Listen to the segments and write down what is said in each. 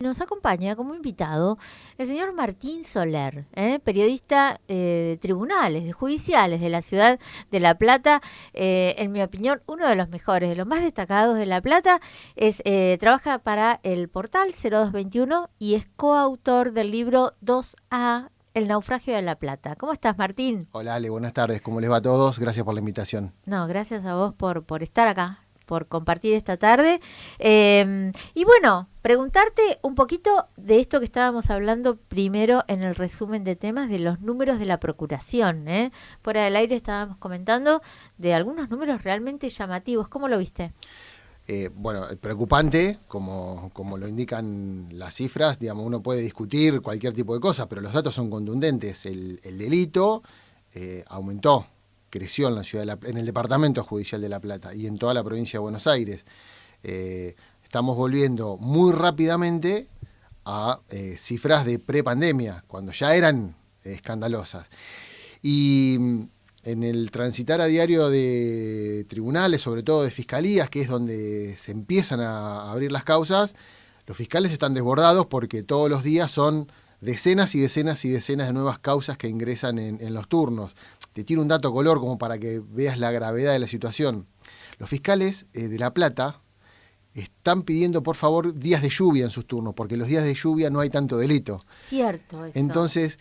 Nos acompaña como invitado el señor Martín Soler, periodista de tribunales, de judiciales de la ciudad de La Plata. En mi opinión, uno de los mejores, de los más destacados de La Plata. Trabaja para el portal 0221 y es coautor del libro 2A, El naufragio de La Plata. ¿Cómo estás, Martín? Hola Ale, buenas tardes, ¿cómo les va a todos? Gracias por la invitación. No, gracias a vos por estar acá, por compartir esta tarde. Y bueno, preguntarte un poquito de esto que estábamos hablando primero en el resumen de temas, de los números de la procuración. Fuera del aire estábamos comentando de algunos números realmente llamativos. ¿Cómo lo viste? Bueno, preocupante, como lo indican las cifras, digamos, uno puede discutir cualquier tipo de cosa, pero los datos son contundentes. El delito aumentó, creció en la ciudad en el departamento judicial de La Plata y en toda la provincia de Buenos Aires. Estamos volviendo muy rápidamente a cifras de prepandemia, cuando ya eran escandalosas. Y en el transitar a diario de tribunales, sobre todo de fiscalías, que es donde se empiezan a abrir las causas, los fiscales están desbordados porque todos los días son decenas y decenas y decenas de nuevas causas que ingresan en los turnos. Te tiro un dato color como para que veas la gravedad de la situación. Los fiscales de La Plata están pidiendo, por favor, días de lluvia en sus turnos, porque los días de lluvia no hay tanto delito. Cierto eso. Entonces,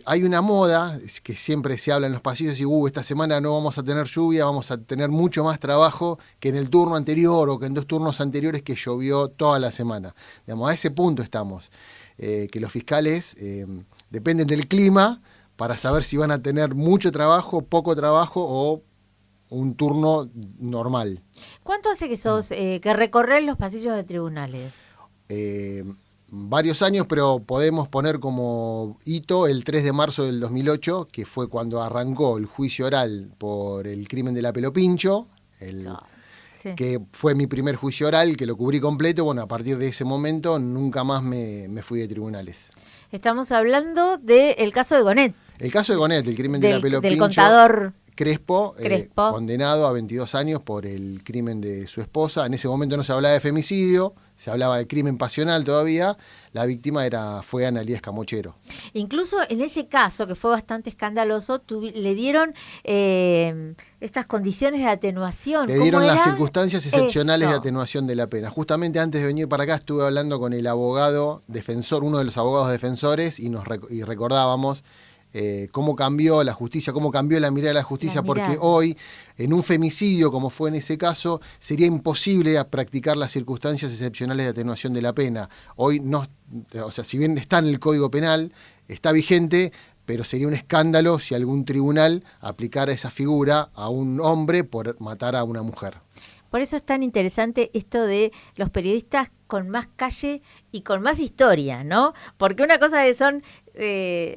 hay una moda que siempre se habla en los pasillos y esta semana no vamos a tener lluvia, vamos a tener mucho más trabajo que en el turno anterior o que en 2 turnos anteriores que llovió toda la semana. Digamos, a ese punto estamos, que los fiscales dependen del clima para saber si van a tener mucho trabajo, poco trabajo o un turno normal. ¿Cuánto hace que sos, que recorres los pasillos de tribunales? Varios años, pero podemos poner como hito el 3 de marzo del 2008, que fue cuando arrancó el juicio oral por el crimen de la Pelopincho, Sí. que fue mi primer juicio oral, que lo cubrí completo. Bueno, a partir de ese momento nunca más me fui de tribunales. Estamos hablando del caso de Gonet. El caso de Gonet, el crimen de la Pelopincho. Del contador Crespo. Crespo. Condenado a 22 años por el crimen de su esposa. En ese momento no se hablaba de femicidio, se hablaba de crimen pasional todavía. La víctima fue Analía Escamochero. Incluso en ese caso, que fue bastante escandaloso, le dieron estas condiciones de atenuación. Le dieron las circunstancias excepcionales Eso. de atenuación de la pena. Justamente antes de venir para acá estuve hablando con el abogado defensor, uno de los abogados defensores, y recordábamos cómo cambió la justicia, cómo cambió la mirada de la justicia, porque hoy, en un femicidio, como fue en ese caso, sería imposible practicar las circunstancias excepcionales de atenuación de la pena. Hoy no, o sea, si bien está en el Código Penal, está vigente, pero sería un escándalo si algún tribunal aplicara esa figura a un hombre por matar a una mujer. Por eso es tan interesante esto de los periodistas con más calle y con más historia, ¿no? Porque una cosa son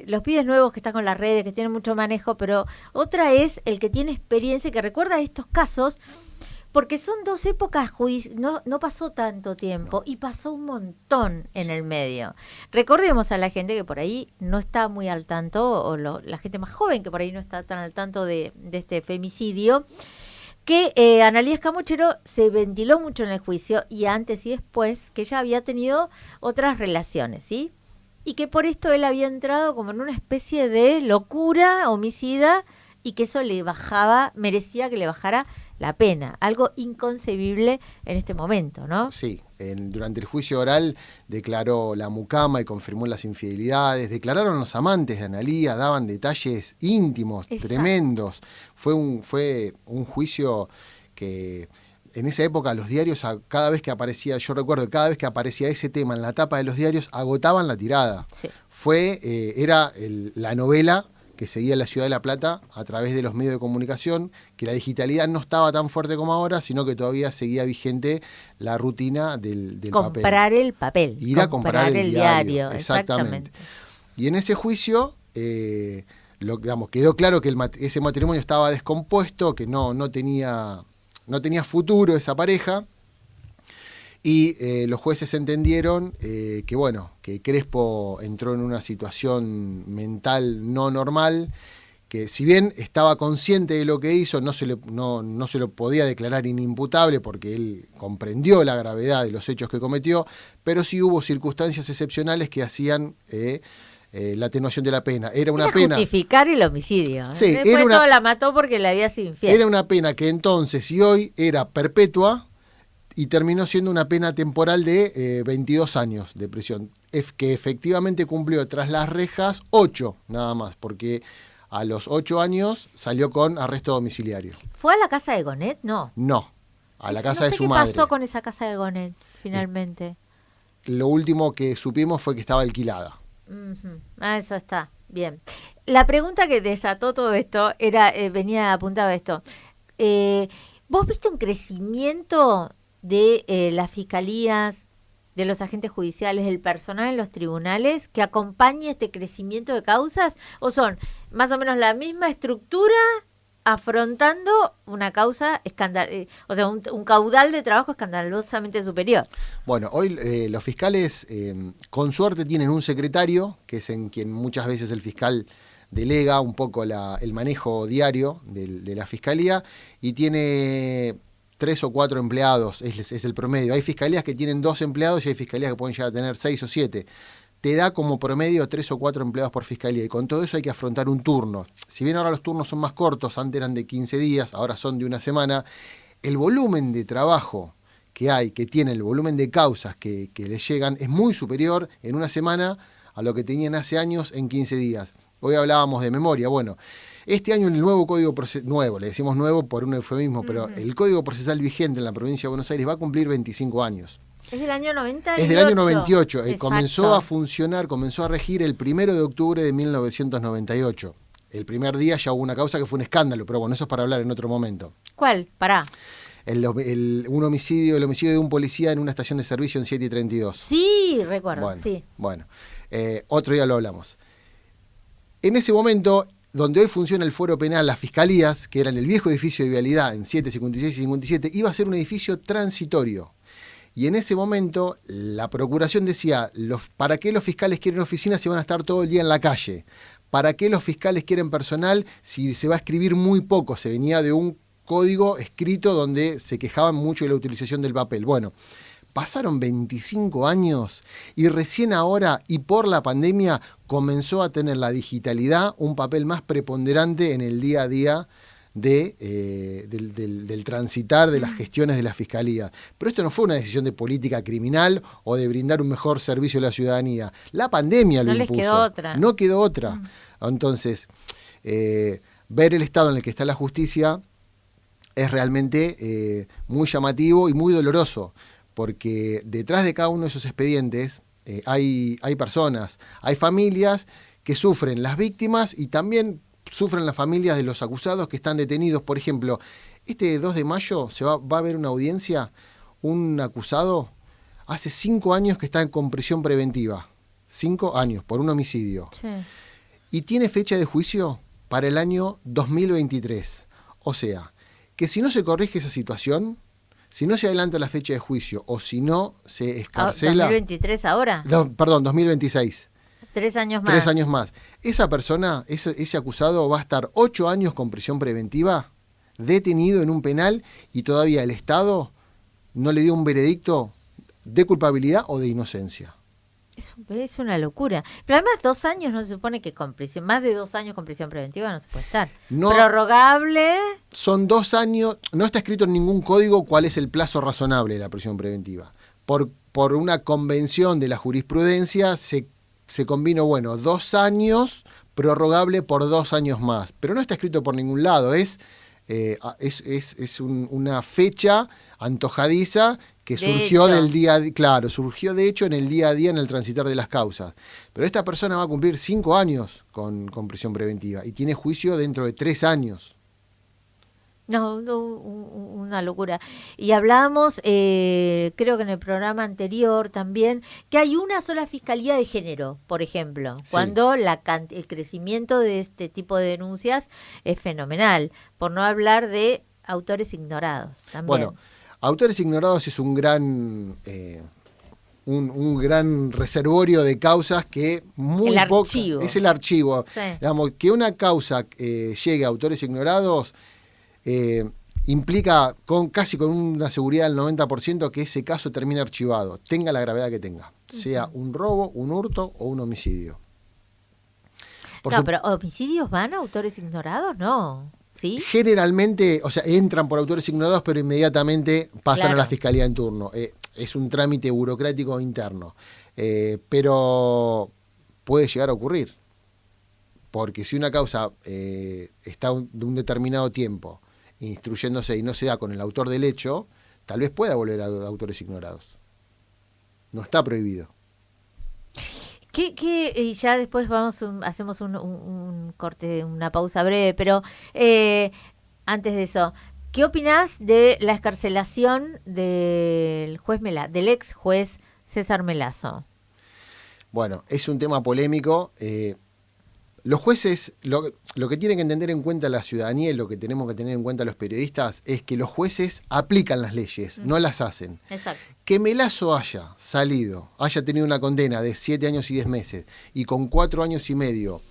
los pibes nuevos que están con las redes, que tienen mucho manejo, pero otra es el que tiene experiencia y que recuerda estos casos, porque son 2 épocas, no pasó tanto tiempo y pasó un montón en el medio. Recordemos a la gente que por ahí no está muy al tanto, o la gente más joven que por ahí no está tan al tanto de este femicidio, que Analía Escamochero se ventiló mucho en el juicio, y antes y después, que ella había tenido otras relaciones, ¿sí? Y que por esto él había entrado como en una especie de locura homicida, y que eso merecía que le bajara la pena. Algo inconcebible en este momento, ¿no? Sí, durante el juicio oral declaró la mucama y confirmó las infidelidades. Declararon los amantes de Analía, daban detalles íntimos, Exacto. Tremendos. Fue un juicio que en esa época los diarios, cada vez que aparecía, yo recuerdo que cada vez que aparecía ese tema en la tapa de los diarios, agotaban la tirada. Sí. Era la novela que seguía la ciudad de La Plata a través de los medios de comunicación, que la digitalidad no estaba tan fuerte como ahora, sino que todavía seguía vigente la rutina del papel. Comprar el papel. Ir a comprar el diario. Exactamente. Y en ese juicio, quedó claro que ese matrimonio estaba descompuesto, que no tenía futuro esa pareja. Y los jueces entendieron que Crespo entró en una situación mental no normal, que si bien estaba consciente de lo que hizo, no se lo podía declarar inimputable porque él comprendió la gravedad de los hechos que cometió, pero sí hubo circunstancias excepcionales que hacían la atenuación de la pena. Era una pena... justificar el homicidio. Sí, después todo la mató porque le había sido infiel. Era una pena que entonces y hoy era perpetua y terminó siendo una pena temporal de 22 años de prisión, que efectivamente cumplió tras las rejas 8 nada más, porque a los 8 años salió con arresto domiciliario. ¿Fue a la casa de Gonet? No. No, a la casa de su madre. No sé qué pasó con esa casa de Gonet, finalmente. Lo último que supimos fue que estaba alquilada. Eso está, bien. La pregunta que desató todo esto era, venía apuntado a esto. ¿Vos viste un crecimiento de las fiscalías, de los agentes judiciales, del personal en los tribunales que acompañe este crecimiento de causas? ¿O son más o menos la misma estructura afrontando una causa o sea, un caudal de trabajo escandalosamente superior? Bueno, hoy los fiscales con suerte tienen un secretario, que es en quien muchas veces el fiscal delega un poco el manejo diario de la fiscalía, y tiene 3 o 4 empleados, es el promedio. Hay fiscalías que tienen 2 empleados y hay fiscalías que pueden llegar a tener 6 o 7. Te da como promedio 3 o 4 empleados por fiscalía, y con todo eso hay que afrontar un turno. Si bien ahora los turnos son más cortos, antes eran de 15 días, ahora son de una semana, el volumen de trabajo que tiene, el volumen de causas que les llegan, es muy superior en una semana a lo que tenían hace años en 15 días. Hoy hablábamos de memoria. Bueno, este año el nuevo Código Procesal, nuevo, le decimos nuevo por un eufemismo, pero el Código Procesal vigente en la provincia de Buenos Aires va a cumplir 25 años. Es del año 98. Es del año 98. Comenzó a funcionar, comenzó a regir el 1 de octubre de 1998. El primer día ya hubo una causa que fue un escándalo, pero bueno, eso es para hablar en otro momento. ¿Cuál? Pará. El homicidio de un policía en una estación de servicio en 7 y 32. Sí, recuerdo, bueno, sí. Bueno, otro día lo hablamos. En ese momento, donde hoy funciona el fuero penal, las fiscalías, que eran el viejo edificio de Vialidad en 7, 56 y 57, iba a ser un edificio transitorio. Y en ese momento la procuración decía, ¿para qué los fiscales quieren oficinas si van a estar todo el día en la calle? ¿Para qué los fiscales quieren personal si se va a escribir muy poco? Se venía de un código escrito donde se quejaban mucho de la utilización del papel. Bueno, pasaron 25 años y recién ahora y por la pandemia comenzó a tener la digitalidad un papel más preponderante en el día a día del transitar de las gestiones de la fiscalía. Pero esto no fue una decisión de política criminal o de brindar un mejor servicio a la ciudadanía. La pandemia lo impuso. No quedó otra. Entonces, ver el estado en el que está la justicia es realmente muy llamativo y muy doloroso, porque detrás de cada uno de esos expedientes hay personas, hay familias que sufren, las víctimas, y también sufren las familias de los acusados que están detenidos. Por ejemplo, este 2 de mayo va a haber una audiencia, un acusado hace 5 años que está con prisión preventiva, 5 años por un homicidio, sí. Y tiene fecha de juicio para el año 2023. O sea, que si no se corrige esa situación, si no se adelanta la fecha de juicio o si no se escarcela... ¿2023 ahora? Perdón, 2026. 3 años más. 3 años más. Esa persona, ese acusado, va a estar 8 años con prisión preventiva, detenido en un penal, y todavía el Estado no le dio un veredicto de culpabilidad o de inocencia. Es una locura. Pero además 2 años no se supone que con prisión, más de 2 años con prisión preventiva no se puede estar. No, prorrogable. Son 2 años, no está escrito en ningún código cuál es el plazo razonable de la prisión preventiva. Por una convención de la jurisprudencia se combinó, 2 años, prorrogable por 2 años más. Pero no está escrito por ningún lado, es una fecha antojadiza que surgió del día a día, claro, surgió de hecho en el día a día en el transitar de las causas. Pero esta persona va a cumplir 5 años con prisión preventiva y tiene juicio dentro de 3 años. No, una locura. Y hablábamos, creo que en el programa anterior también, que hay una sola fiscalía de género, por ejemplo, sí. Cuando el crecimiento de este tipo de denuncias es fenomenal, por no hablar de autores ignorados también. Bueno, autores ignorados es un gran un gran reservorio de causas que muy poco... Es el archivo. Sí. Digamos, que una causa llegue a autores ignorados implica casi con una seguridad del 90% que ese caso termine archivado, tenga la gravedad que tenga, sea un robo, un hurto o un homicidio. Pero ¿homicidios van a autores ignorados? No. ¿Sí? Generalmente, o sea, entran por autores ignorados, pero inmediatamente pasan a la fiscalía en turno. Es un trámite burocrático interno. Pero puede llegar a ocurrir. Porque si una causa está de un determinado tiempo instruyéndose y no se da con el autor del hecho, tal vez pueda volver a autores ignorados. No está prohibido. Y ya después hacemos un corte, una pausa breve, pero antes de eso, ¿qué opinás de la excarcelación del ex juez César Melazo? Bueno, es un tema polémico. Los jueces, lo que tienen que entender en cuenta la ciudadanía y lo que tenemos que tener en cuenta los periodistas es que los jueces aplican las leyes, no las hacen. Exacto. Que Melazo haya tenido una condena de 7 años y 10 meses y con 4 años y medio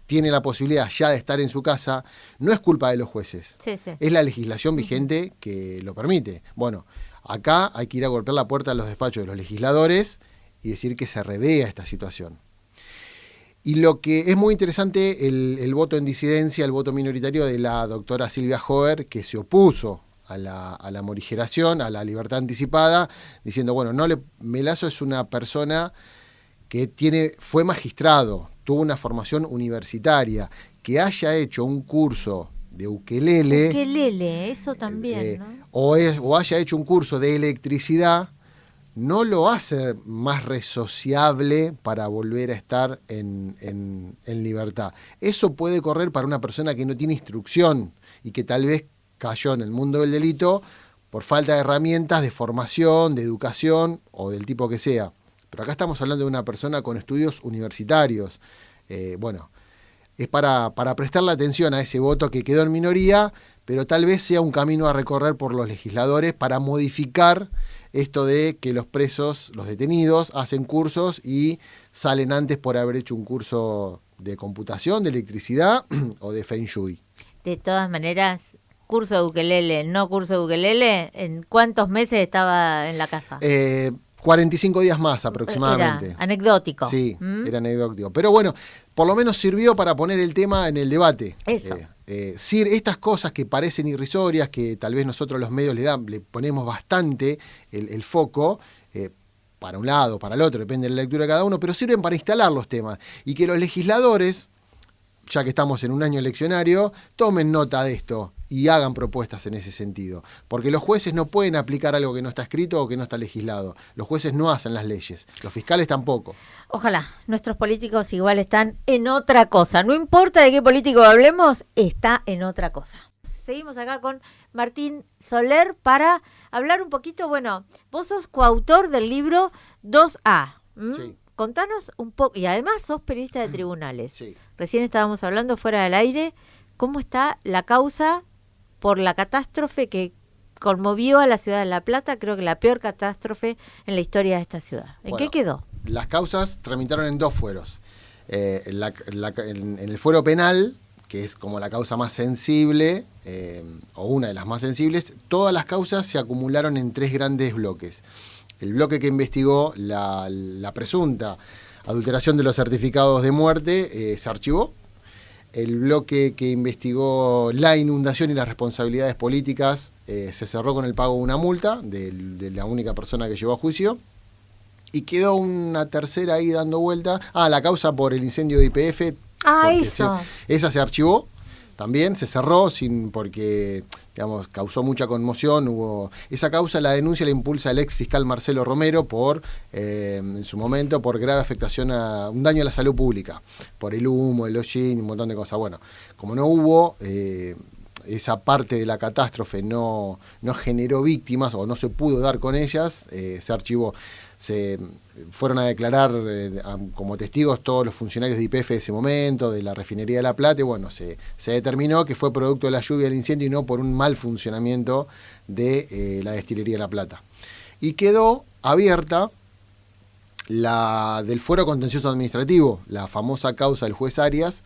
tiene la posibilidad ya de estar en su casa, no es culpa de los jueces. Sí. Es la legislación vigente que lo permite. Bueno, acá hay que ir a golpear la puerta de los despachos de los legisladores y decir que se revea esta situación. Y lo que es muy interesante, el voto en disidencia, el voto minoritario de la doctora Silvia Hover, que se opuso a la morigeración, a la libertad anticipada, diciendo, bueno, Melazo es una persona que fue magistrado, tuvo una formación universitaria, que haya hecho un curso de ukelele. Ukelele, eso también, ¿no? O haya hecho un curso de electricidad, no lo hace más resociable para volver a estar en libertad. Eso puede correr para una persona que no tiene instrucción y que tal vez cayó en el mundo del delito por falta de herramientas de formación, de educación o del tipo que sea. Pero acá estamos hablando de una persona con estudios universitarios. Es para prestarle atención a ese voto que quedó en minoría, pero tal vez sea un camino a recorrer por los legisladores para modificar esto de que los presos, los detenidos, hacen cursos y salen antes por haber hecho un curso de computación, de electricidad o de Feng Shui. De todas maneras, curso de ukelele, no curso de ukelele, ¿en cuántos meses estaba en la casa? 45 días más aproximadamente. Era anecdótico. Sí, era anecdótico. Pero bueno, por lo menos sirvió para poner el tema en el debate. Eso. Estas cosas que parecen irrisorias, que tal vez nosotros los medios le ponemos bastante el foco, para un lado, para el otro, depende de la lectura de cada uno, pero sirven para instalar los temas. Y que los legisladores, ya que estamos en un año eleccionario, tomen nota de esto y hagan propuestas en ese sentido. Porque los jueces no pueden aplicar algo que no está escrito o que no está legislado. Los jueces no hacen las leyes, los fiscales tampoco. Ojalá, nuestros políticos igual están en otra cosa. No importa de qué político hablemos, está en otra cosa. Seguimos acá con Martín Soler para hablar un poquito, vos sos coautor del libro 2A. Sí. Contanos un poco, y además sos periodista de tribunales. Sí. Recién estábamos hablando fuera del aire, ¿cómo está la causa por la catástrofe que conmovió a la ciudad de La Plata? Creo que la peor catástrofe en la historia de esta ciudad. ¿En qué quedó? Las causas tramitaron en 2 fueros. En el fuero penal, que es como la causa más sensible, o una de las más sensibles, todas las causas se acumularon en 3 grandes bloques. El bloque que investigó la presunta adulteración de los certificados de muerte se archivó. El bloque que investigó la inundación y las responsabilidades políticas se cerró con el pago de una multa de la única persona que llevó a juicio. Y quedó una tercera ahí dando vuelta. La causa por el incendio de YPF. Eso. Esa se archivó también, se cerró porque causó mucha conmoción. Esa causa, la denuncia la impulsa el ex fiscal Marcelo Romero en su momento, por grave afectación un daño a la salud pública, por el humo, el hollín, un montón de cosas. Bueno, como no hubo, esa parte de la catástrofe no generó víctimas o no se pudo dar con ellas, se archivó. Se fueron a declarar como testigos todos los funcionarios de YPF de ese momento, de la refinería de La Plata, y se determinó que fue producto de la lluvia del incendio y no por un mal funcionamiento de la destilería de La Plata. Y quedó abierta la del fuero contencioso administrativo, la famosa causa del juez Arias,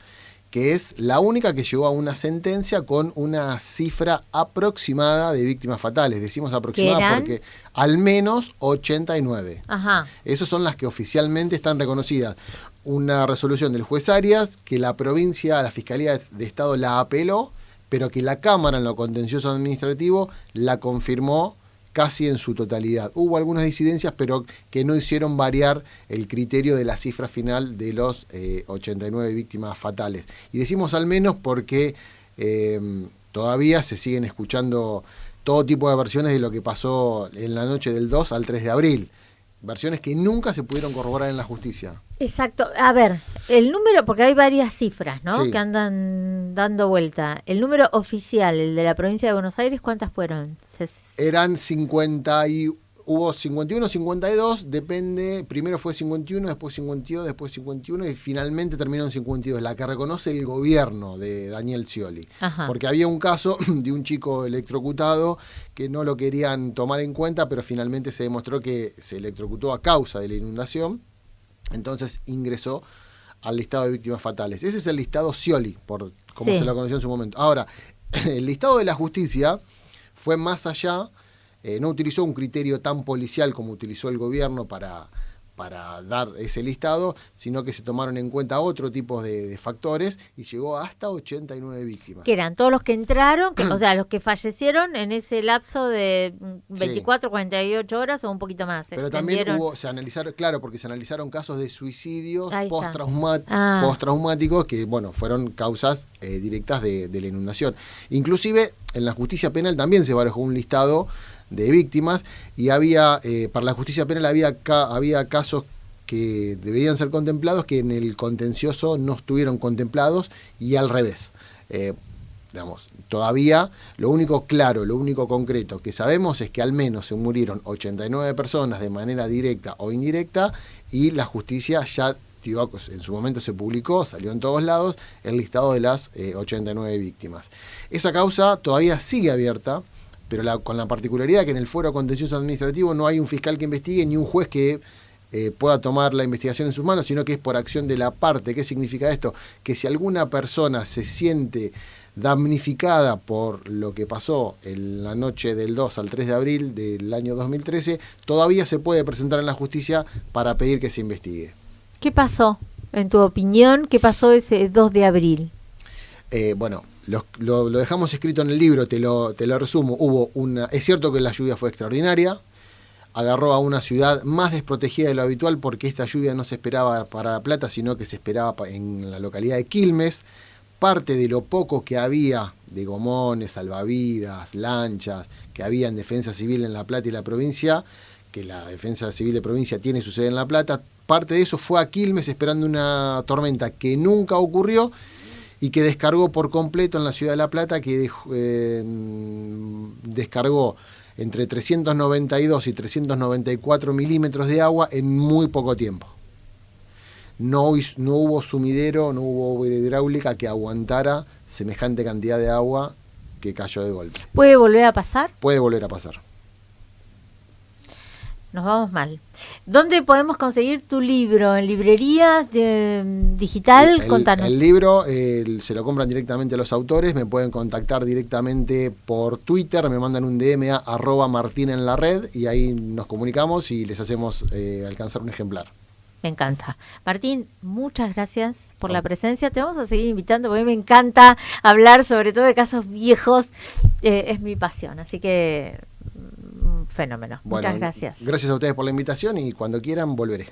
que es la única que llegó a una sentencia con una cifra aproximada de víctimas fatales. Decimos aproximada porque al menos 89. Ajá. Esas son las que oficialmente están reconocidas. Una resolución del juez Arias que la provincia, la Fiscalía de Estado la apeló, pero que la Cámara en lo contencioso administrativo la confirmó casi en su totalidad. Hubo algunas disidencias, pero que no hicieron variar el criterio de la cifra final de los 89 víctimas fatales. Y decimos al menos porque todavía se siguen escuchando todo tipo de versiones de lo que pasó en la noche del 2 al 3 de abril. Versiones que nunca se pudieron corroborar en la justicia. Exacto. A ver, el número, porque hay varias cifras, ¿no? Sí. Que andan dando vuelta. El número oficial, el de la provincia de Buenos Aires, ¿cuántas fueron? Eran 50 y hubo 51, 52, depende, primero fue 51, después 52, después 51 y finalmente terminó en 52, la que reconoce el gobierno de Daniel Scioli. Ajá. Porque había un caso de un chico electrocutado que no lo querían tomar en cuenta, pero finalmente se demostró que se electrocutó a causa de la inundación, entonces ingresó al listado de víctimas fatales. Ese es el listado Scioli, por como se lo conoció en su momento. Ahora, el listado de la justicia fue más allá, no utilizó un criterio tan policial como utilizó el gobierno para dar ese listado, sino que se tomaron en cuenta otro tipo de factores y llegó hasta 89 víctimas. Que eran todos los que entraron, o sea, los que fallecieron en ese lapso de 24, 48 horas o un poquito más. Pero también se analizaron, claro, porque se analizaron casos de suicidios postraumáticos postraumáticos que, bueno, fueron causas directas de la inundación. Inclusive, en la justicia penal también se barajó un listado de víctimas y había para la justicia penal había casos que debían ser contemplados que en el contencioso no estuvieron contemplados y al revés. Digamos, todavía lo único claro, lo único concreto que sabemos es que al menos se murieron 89 personas de manera directa o indirecta y la justicia ya en su momento se publicó, salió en todos lados el listado de las 89 víctimas. Esa causa todavía sigue abierta, pero con la particularidad que en el fuero contencioso administrativo no hay un fiscal que investigue ni un juez que pueda tomar la investigación en sus manos, sino que es por acción de la parte. ¿Qué significa esto? Que si alguna persona se siente damnificada por lo que pasó en la noche del 2 al 3 de abril del año 2013, todavía se puede presentar en la justicia para pedir que se investigue. ¿Qué pasó, en tu opinión, qué pasó ese 2 de abril? Bueno, lo dejamos escrito en el libro, te lo resumo. Es cierto que la lluvia fue extraordinaria, agarró a una ciudad más desprotegida de lo habitual porque esta lluvia no se esperaba para La Plata, sino que se esperaba en la localidad de Quilmes. Parte de lo poco que había de gomones, salvavidas, lanchas, que había en Defensa Civil en La Plata y la provincia, que la Defensa Civil de provincia tiene su sede en La Plata, parte de eso fue a Quilmes esperando una tormenta que nunca ocurrió y que descargó por completo en la ciudad de La Plata, que descargó entre 392 y 394 milímetros de agua en muy poco tiempo. No hubo sumidero, no hubo obra hidráulica que aguantara semejante cantidad de agua que cayó de golpe. ¿Puede volver a pasar? Puede volver a pasar. Nos vamos mal. ¿Dónde podemos conseguir tu libro? ¿En librerías digital? Contanos. El libro se lo compran directamente a los autores, me pueden contactar directamente por Twitter, me mandan un DM a @Martín en la red y ahí nos comunicamos y les hacemos alcanzar un ejemplar. Me encanta. Martín, muchas gracias por la presencia. Te vamos a seguir invitando porque a mí me encanta hablar sobre todo de casos viejos. Es mi pasión, así que fenómeno. Bueno, muchas gracias. Gracias a ustedes por la invitación y cuando quieran volveré.